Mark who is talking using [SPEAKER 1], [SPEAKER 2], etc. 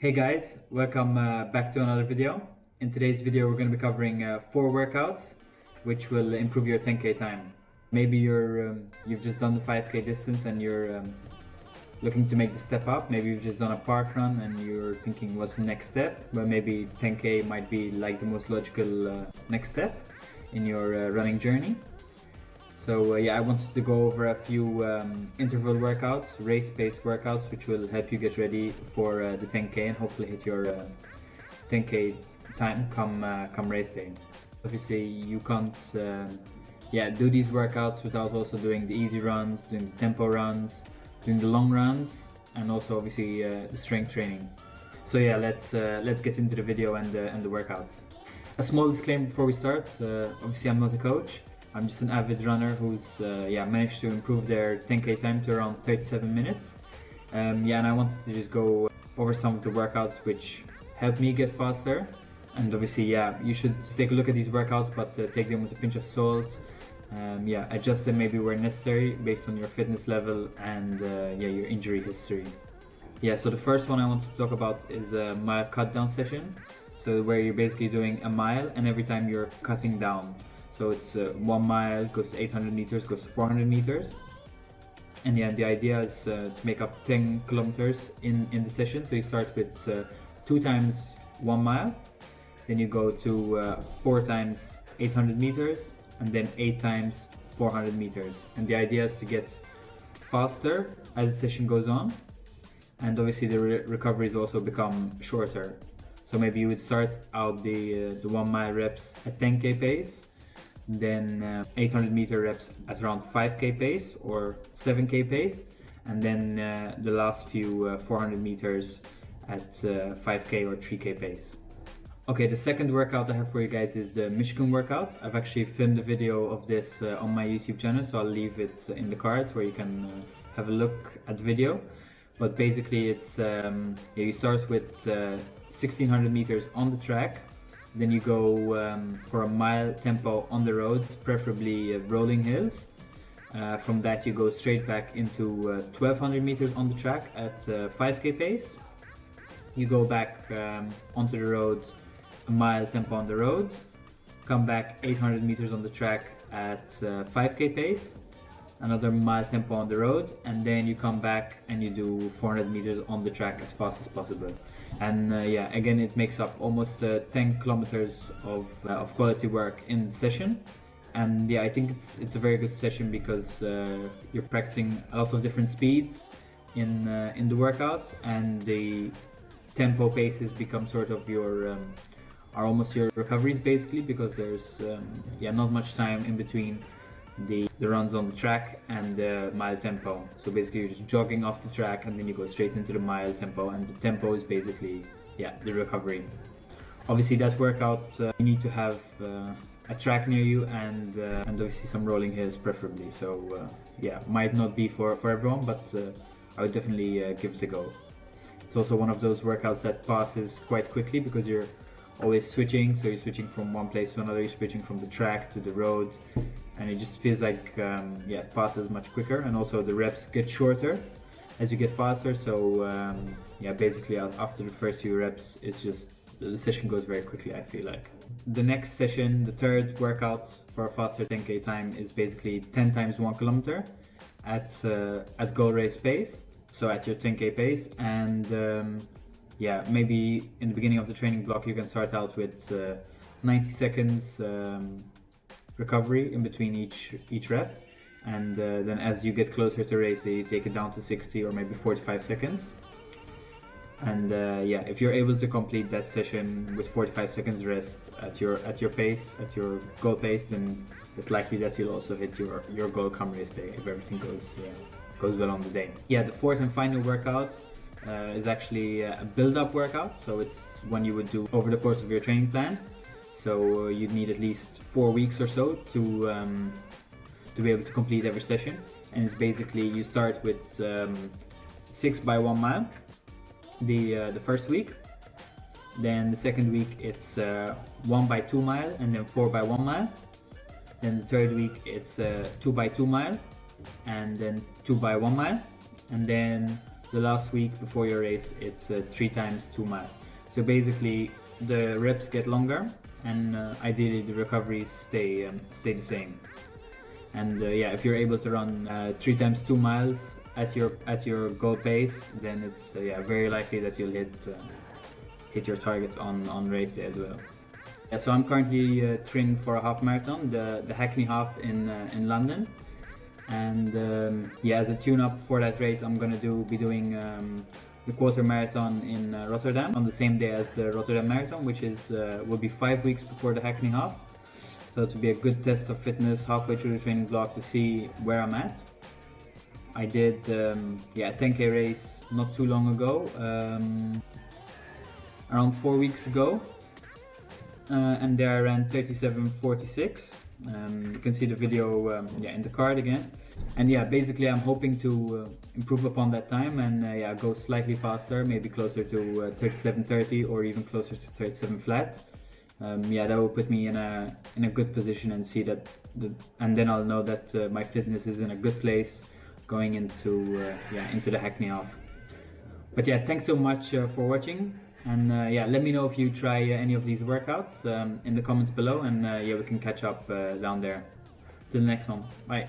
[SPEAKER 1] Hey guys, welcome back to another video. In today's video we're going to be covering 4 workouts which will improve your 10k time. Maybe you've just done the 5k distance and you're looking to make the step up. Maybe you've just done a park run and you're thinking what's the next step, but maybe 10k might be like the most logical next step in your running journey. So yeah, I wanted to go over a few interval workouts, race-based workouts, which will help you get ready for the 10k and hopefully hit your 10k time come race day. Obviously, you can't do these workouts without also doing the easy runs, doing the tempo runs, doing the long runs, and also obviously the strength training. So yeah, let's get into the video and the workouts. A small disclaimer before we start. Obviously, I'm not a coach. I'm just an avid runner who's managed to improve their 10k time to around 37 minutes. And I wanted to just go over some of the workouts which help me get faster. And obviously, you should take a look at these workouts, but take them with a pinch of salt. Adjust them maybe where necessary based on your fitness level and your injury history. So the first one I want to talk about is a mile cut down session. So where you're basically doing a mile and every time you're cutting down. So it's 1 mile, goes to 800 meters, goes to 400 meters. And the idea is to make up 10 kilometers in the session. So you start with 2 times 1 mile, then you go to 4 times 800 meters, and then 8 times 400 meters. And the idea is to get faster as the session goes on. And obviously the recoveries also become shorter. So maybe you would start out the 1 mile reps at 10k pace, then 800 meter reps at around 5k pace or 7k pace, and then the last few 400 meters at 5k or 3k pace. Okay, the second workout I have for you guys is the Michigan workout. I've actually filmed a video of this on my YouTube channel, so I'll leave it in the cards where you can have a look at the video. But basically it's you start with 1600 meters on the track. Then you go for a mile tempo on the roads, preferably rolling hills. From that you go straight back into 1200 meters on the track at 5k pace. You go back onto the roads, a mile tempo on the road. Come back 800 meters on the track at 5k pace. Another mile tempo on the road, and then you come back and you do 400 meters on the track as fast as possible. And again, it makes up almost 10 kilometers of quality work in the session. And I think it's a very good session because you're practicing a lot of different speeds in the workout, and the tempo paces become sort of your are almost your recoveries basically, because there's not much time in between the runs on the track and the mile tempo. So basically you're just jogging off the track and then you go straight into the mile tempo, and the tempo is basically the recovery. Obviously that workout you need to have a track near you and obviously some rolling hills preferably. So might not be for everyone, but I would definitely give it a go. It's also one of those workouts that passes quite quickly because you're always switching. So you're switching from one place to another, you're switching from the track to the road, and it just feels like it passes much quicker. And also the reps get shorter as you get faster. So basically after the first few reps, it's just the session goes very quickly, I feel like. The next session, the third workout for a faster 10k time, is basically 10 times 1 kilometer at goal race pace, so at your 10k pace. And maybe in the beginning of the training block you can start out with 90 seconds recovery in between each rep, and then as you get closer to race day you take it down to 60 or maybe 45 seconds. And if you're able to complete that session with 45 seconds rest at your pace, at your goal pace, then it's likely that you'll also hit your goal come race day if everything goes well on the day. The fourth and final workout is actually a build-up workout. So it's one you would do over the course of your training plan. So you'd need at least 4 weeks or so to be able to complete every session. And it's basically you start with 6 by 1 mile the first week. Then the second week it's 1 by 2 mile, and then 4 by 1 mile. Then the third week it's 2 by 2 mile, and then 2 by 1 mile. And then the last week before your race, it's 3 times 2 miles. So basically the reps get longer, and ideally the recoveries stay the same. And yeah, if you're able to run 3 times 2 miles at your goal pace, then it's yeah, very likely that you'll hit your targets on race day as well. Yeah, so I'm currently training for a half marathon, the Hackney Half in London. And yeah, as a tune-up for that race, I'm gonna be doing the quarter marathon in Rotterdam on the same day as the Rotterdam Marathon, which will be 5 weeks before the Hackney Half. So to be a good test of fitness halfway through the training block to see where I'm at. I did yeah, a 10k race not too long ago, around 4 weeks ago, and there I ran 37:46. You can see the video yeah, in the card again. And yeah, basically I'm hoping to improve upon that time and yeah, go slightly faster, maybe closer to 37:30 or even closer to 37 flat. Yeah, that will put me in a good position and see that, and then I'll know that my fitness is in a good place going into yeah, into the Hackney Half. But yeah, thanks so much for watching, and yeah, let me know if you try any of these workouts in the comments below, and yeah, we can catch up down there. Till the next one, bye.